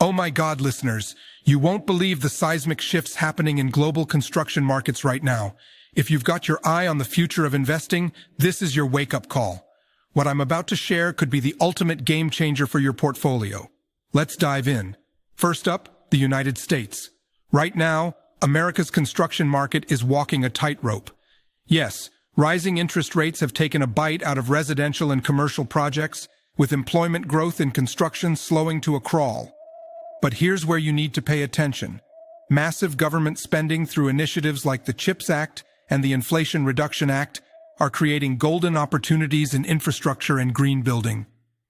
Oh my God, listeners, you won't believe the seismic shifts happening in global construction markets right now. If you've got your eye on the future of investing, this is your wake-up call. What I'm about to share could be the ultimate game changer for your portfolio. Let's dive in. First up, the United States. Right now, America's construction market is walking a tightrope. Yes, rising interest rates have taken a bite out of residential and commercial projects, with employment growth in construction slowing to a crawl. But here's where you need to pay attention. Massive government spending through initiatives like the CHIPS Act and the Inflation Reduction Act are creating golden opportunities in infrastructure and green building.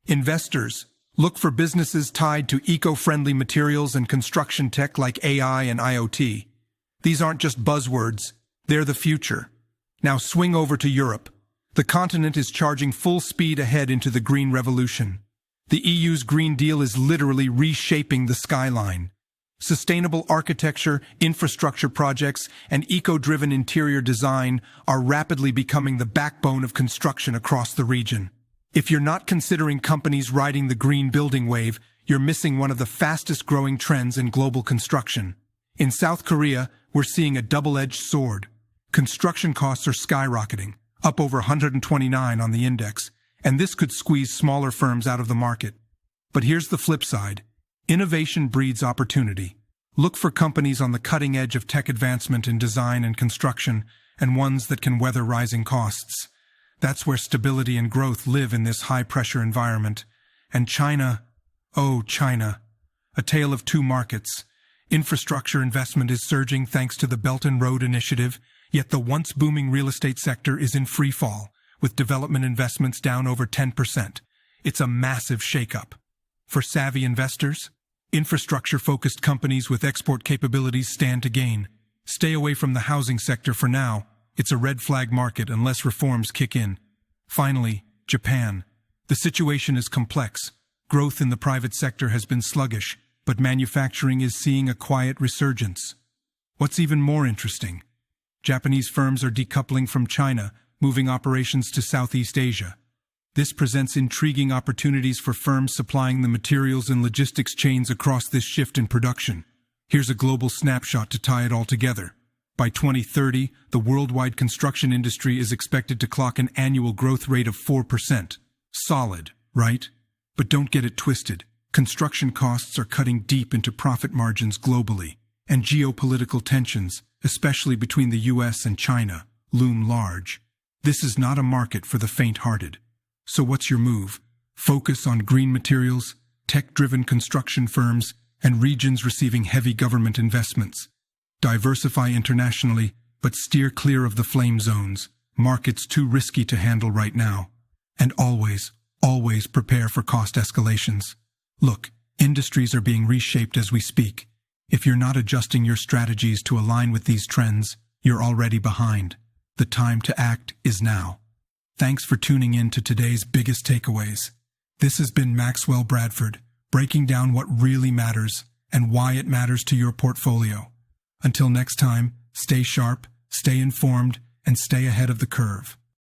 Investors, look for businesses tied to eco-friendly materials and construction tech like AI and IoT. These aren't just buzzwords, they're the future. Now swing over to Europe. The continent is charging full speed ahead into the green revolution. The EU's Green Deal is literally reshaping the skyline. Sustainable architecture, infrastructure projects, and eco-driven interior design are rapidly becoming the backbone of construction across the region. If you're not considering companies riding the green building wave, you're missing one of the fastest-growing trends in global construction. In South Korea, we're seeing a double-edged sword. Construction costs are skyrocketing, up over 129 on the index, and this could squeeze smaller firms out of the market. But here's the flip side. Innovation breeds opportunity. Look for companies on the cutting edge of tech advancement in design and construction, and ones that can weather rising costs. That's where stability and growth live in this high-pressure environment. And China, oh China, a tale of two markets. Infrastructure investment is surging thanks to the Belt and Road Initiative, yet the once booming real estate sector is in free fall, with development investments down over 10%. It's a massive shakeup. For savvy investors, infrastructure-focused companies with export capabilities stand to gain. Stay away from the housing sector for now. It's a red flag market unless reforms kick in. Finally, Japan. The situation is complex. Growth in the private sector has been sluggish, but manufacturing is seeing a quiet resurgence. What's even more interesting? Japanese firms are decoupling from China, moving operations to Southeast Asia. This presents intriguing opportunities for firms supplying the materials and logistics chains across this shift in production. Here's a global snapshot to tie it all together. By 2030, the worldwide construction industry is expected to clock an annual growth rate of 4%. Solid, right? But don't get it twisted. Construction costs are cutting deep into profit margins globally, and geopolitical tensions, especially between the US and China, loom large. This is not a market for the faint-hearted. So what's your move? Focus on green materials, tech-driven construction firms, and regions receiving heavy government investments. Diversify internationally, but steer clear of the flame zones, markets too risky to handle right now. And always prepare for cost escalations. Look, industries are being reshaped as we speak. If you're not adjusting your strategies to align with these trends, you're already behind. The time to act is now. Thanks for tuning in to today's biggest takeaways. This has been Maxwell Bradford, breaking down what really matters and why it matters to your portfolio. Until next time, stay sharp, stay informed, and stay ahead of the curve.